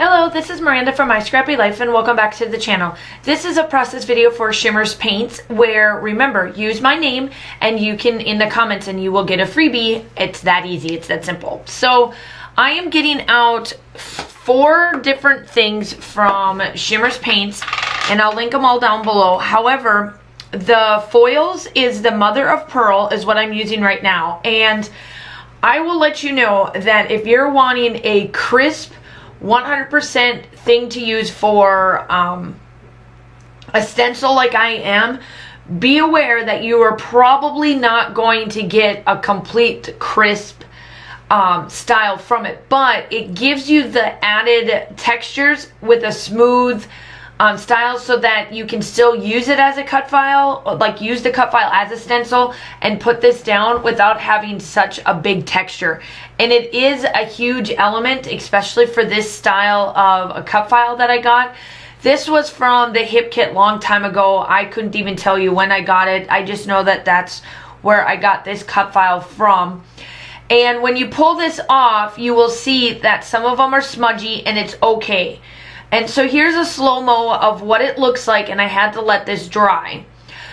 Hello, this is Miranda from My Scrappy Life and welcome back to the channel. This is a process video for Shimmerz paints where, remember, use my name and you can, in the comments, and you will get a freebie. It's that easy, it's that simple. So I am getting out 4 different things from Shimmerz paints and I'll link them all down below. However, the foils is the mother of pearl is what I'm using right now. And I will let you know that if you're wanting a crisp 100% thing to use for a stencil like I am, be aware that you are probably not going to get a complete crisp style from it, but it gives you the added textures with a smooth style so that you can still use it as a cut file, like use the cut file as a stencil and put this down without having such a big texture. And it is a huge element, especially for this style of a cut file that I got. This was from the Hip Kit long time ago. I couldn't even tell you when I got it. I just know that that's where I got this cut file from. And when you pull this off, you will see that some of them are smudgy and it's okay. And so here's a slow-mo of what it looks like, and I had to let this dry.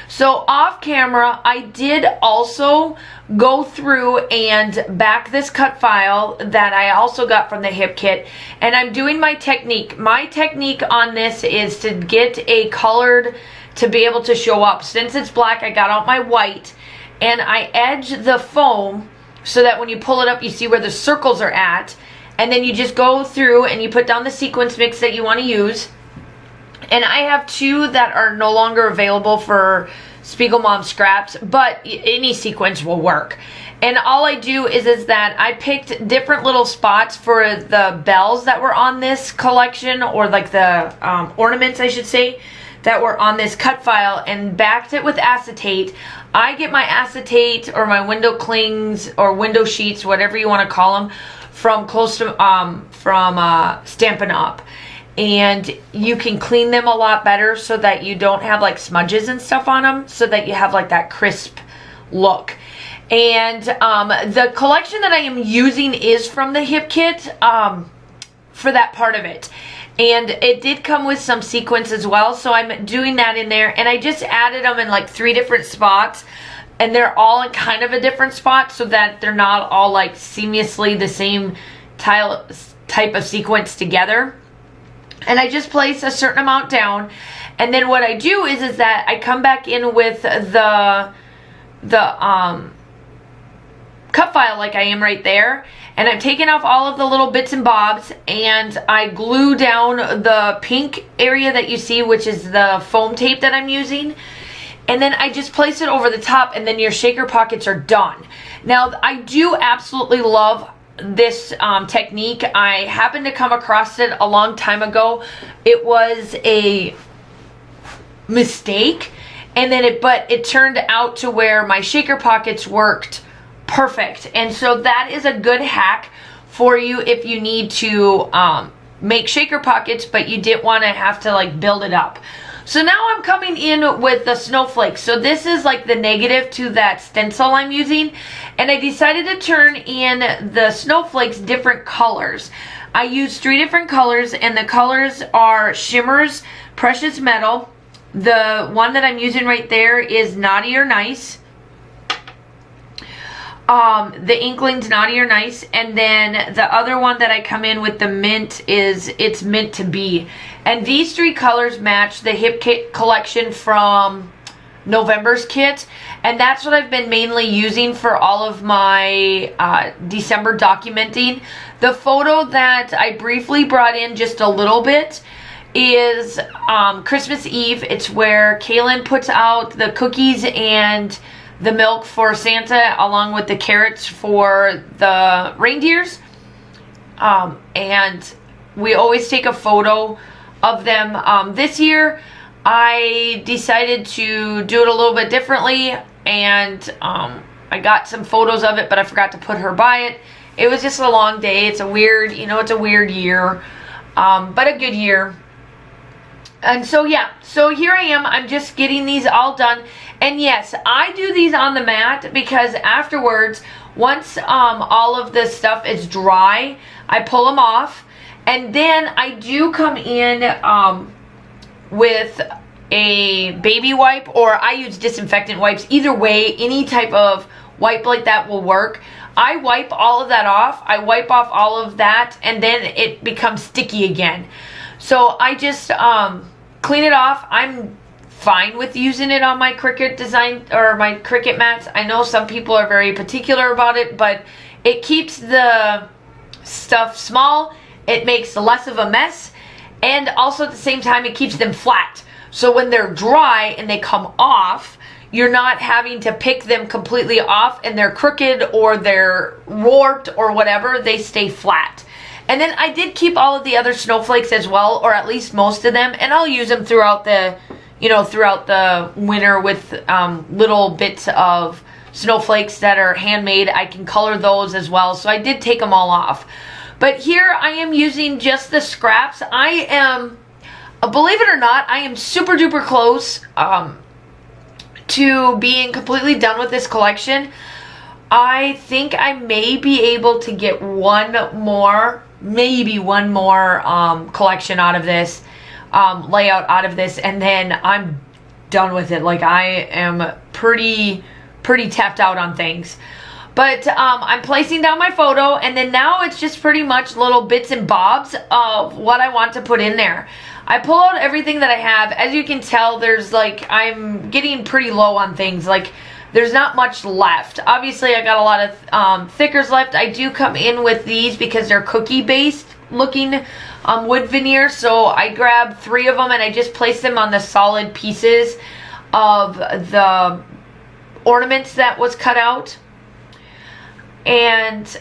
So off camera, I did also go through and back this cut file that I also got from the Hip Kit, and I'm doing my technique. My technique on this is to get a colored to be able to show up. Since it's black, I got out my white, and I edge the foam so that when you pull it up, you see where the circles are at. And then you just go through and you put down the sequence mix that you want to use. And I have 2 that are no longer available for Spiegelmom scraps, but any sequence will work. And all I do is that I picked different little spots for the bells that were on this collection, or like the ornaments, I should say, that were on this cut file, and backed it with acetate. I get my acetate or my window clings or window sheets, whatever you want to call them, from close to Stampin' Up, and you can clean them a lot better so that you don't have like smudges and stuff on them, so that you have like that crisp look. And the collection that I am using is from the Hip Kit for that part of it, and it did come with some sequins as well, so I'm doing that in there. And I just added them in like 3 different spots, and they're all in kind of a different spot so that they're not all like seamlessly the same type of sequence together. And I just place a certain amount down, and then what I do is that I come back in with the cut file like I am right there, and I'm taking off all of the little bits and bobs, and I glue down the pink area that you see, which is the foam tape that I'm using. And then I just place it over the top, and then your shaker pockets are done. Now, I do absolutely love this technique. I happened to come across it a long time ago. It was a mistake, and then but it turned out to where my shaker pockets worked perfect. And so that is a good hack for you if you need to make shaker pockets, but you didn't want to have to like build it up. So now I'm coming in with the snowflakes. So this is like the negative to that stencil I'm using. And I decided to turn in the snowflakes different colors. I used 3 different colors, and the colors are Shimmerz Precious Metal. The one that I'm using right there is Naughty or Nice. The Inklingz Naughty or Nice, and then the other one that I come in with the mint is It's Meant to Be. And these 3 colors match the Hip Kit collection from November's kit, and that's what I've been mainly using for all of my December documenting. The photo that I briefly brought in just a little bit is Christmas Eve. It's where Kaylin puts out the cookies and the milk for Santa, along with the carrots for the reindeers. And we always take a photo of them. This year, I decided to do it a little bit differently, and I got some photos of it, but I forgot to put her by it. It was just a long day. It's a weird, it's a weird year, but a good year. And so yeah, so here I am. I'm just getting these all done. And yes, I do these on the mat because afterwards, once all of this stuff is dry, I pull them off And then I do come in with a baby wipe, or I use disinfectant wipes. Either way, any type of wipe like that will work. I wipe all of that off. I wipe off all of that, and then it becomes sticky again. So I just clean it off. I'm fine with using it on my Cricut design or my Cricut mats. I know some people are very particular about it, but it keeps the stuff small. It makes less of a mess, and also at the same time it keeps them flat. So when they're dry and they come off, you're not having to pick them completely off and they're crooked or they're warped or whatever. They stay flat. And then I did keep all of the other snowflakes as well, or at least most of them, and I'll use them throughout the, throughout the winter with little bits of snowflakes that are handmade. I can color those as well, so I did take them all off. But here I am using just the scraps. I am, believe it or not, I am super duper close to being completely done with this collection. I think I may be able to get maybe one more collection out of this, layout out of this, and then I'm done with it. Like, I am pretty tapped out on things. But I'm placing down my photo, and then now it's just pretty much little bits and bobs of what I want to put in there. I pull out everything that I have. As you can tell, there's I'm getting pretty low on things. Like, there's not much left. Obviously, I got a lot of thickers left. I do come in with these because they're cookie-based looking wood veneer. So I grabbed 3 of them, and I just place them on the solid pieces of the ornaments that was cut out. And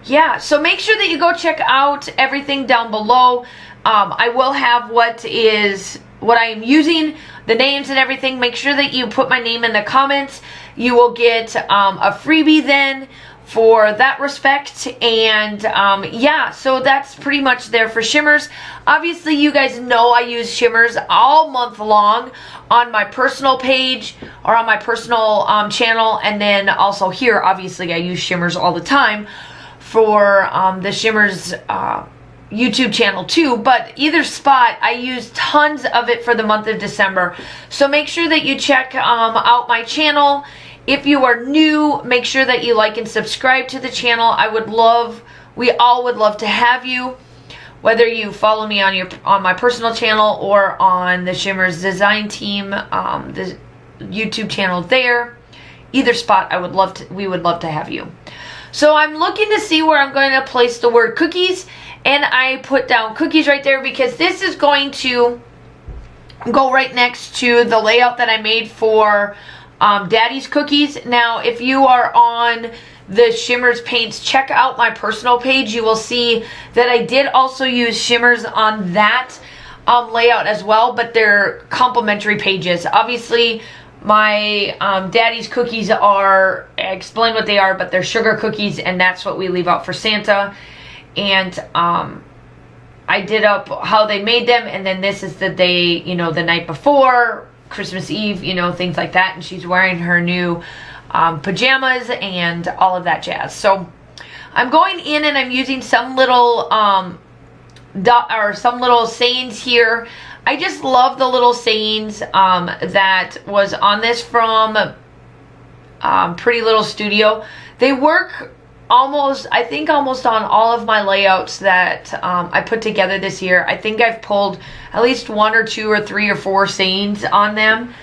yeah, so make sure that you go check out everything down below. I will have what I am using, the names and everything. Make sure that you put my name in the comments. You will get a freebie then for that respect. And yeah, so that's pretty much there for Shimmerz. Obviously, you guys know I use Shimmerz all month long on my personal page or on my personal channel, and then also here, obviously, I use Shimmerz all the time for the Shimmerz YouTube channel too. But either spot, I use tons of it for the month of December. So make sure that you check out my channel. If you are new, make sure that you like and subscribe to the channel. We all would love to have you. Whether you follow me on my personal channel or on the Shimmerz design team, the YouTube channel there, either spot, we would love to have you. So I'm looking to see where I'm going to place the word cookies, and I put down cookies right there because this is going to go right next to the layout that I made for Daddy's cookies. Now, if you are on the Shimmerz paints, check out my personal page. You will see that I did also use Shimmerz on that layout as well, but they're complementary pages. Obviously, my Daddy's cookies I explain what they are, but they're sugar cookies, and that's what we leave out for Santa. And I did up how they made them, and then this is the day, the night before, Christmas Eve, things like that, and she's wearing her new pajamas and all of that jazz. So I'm going in and I'm using some little some little sayings here. I just love the little sayings that was on this from Pretty Little Studio. They work almost on all of my layouts that I put together this year. I think I've pulled at least 1 or 2 or 3 or 4 sayings on them.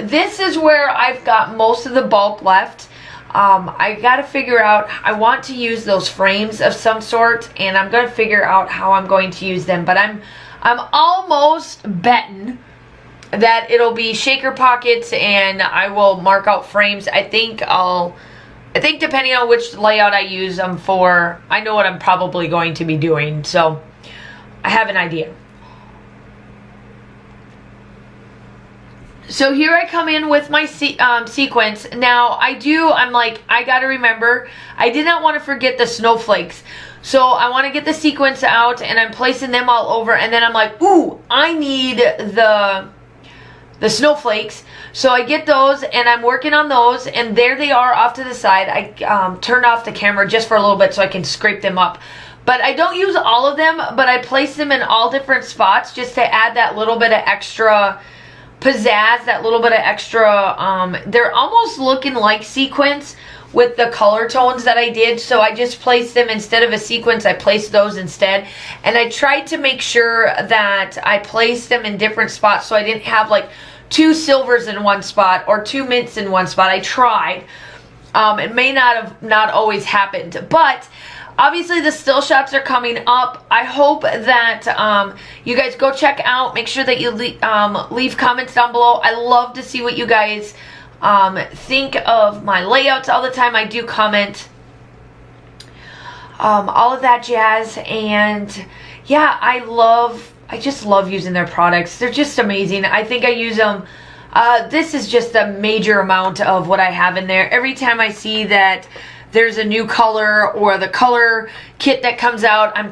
This is where I've got most of the bulk left. I got to figure out, I want to use those frames of some sort, and I'm going to figure out how I'm going to use them. But I'm almost betting that it'll be shaker pockets, and I will mark out frames. I think depending on which layout I use them for, I know what I'm probably going to be doing. So I have an idea. So here I come in with my sequence. Now I'm like, I gotta remember, I did not want to forget the snowflakes. So I want to get the sequence out, and I'm placing them all over, and then I'm like, ooh, I need the snowflakes. So I get those, and I'm working on those, and there they are off to the side. I turned off the camera just for a little bit so I can scrape them up. But I don't use all of them, but I place them in all different spots just to add that little bit of extra pizzazz, that little bit of extra, they're almost looking like sequins with the color tones that I did. So I just placed them instead of a sequence, I placed those instead. And I tried to make sure that I placed them in different spots so I didn't have like 2 silvers in one spot or 2 mints in one spot. I tried. It may not always happened, but obviously the still shots are coming up. I hope that you guys go check out. Make sure that you leave comments down below. I love to see what you guys think of my layouts all the time. I do comment all of that jazz, and yeah, I just love using their products. They're just amazing. I think I use them. This is just a major amount of what I have in there. Every time I see that there's a new color or the color kit that comes out, I'm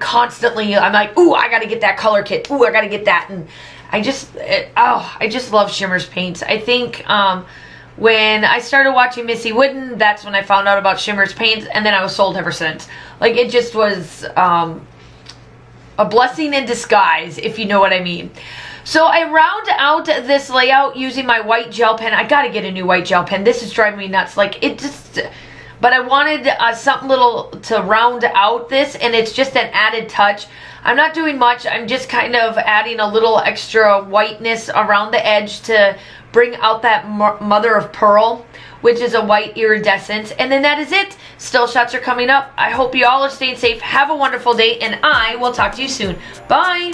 like, ooh, I gotta get that color kit. Ooh, I gotta get that. And I just love Shimmerz paints. I think when I started watching Missy Wooden, that's when I found out about Shimmerz paints, and then I was sold ever since. Like, it just was a blessing in disguise, if you know what I mean. So I round out this layout using my white gel pen. I gotta get a new white gel pen. This is driving me nuts. Like, it just... But I wanted something little to round out this, and it's just an added touch. I'm not doing much. I'm just kind of adding a little extra whiteness around the edge to bring out that mother of pearl, which is a white iridescence. And then that is it. Still shots are coming up. I hope you all are staying safe. Have a wonderful day, and I will talk to you soon. Bye.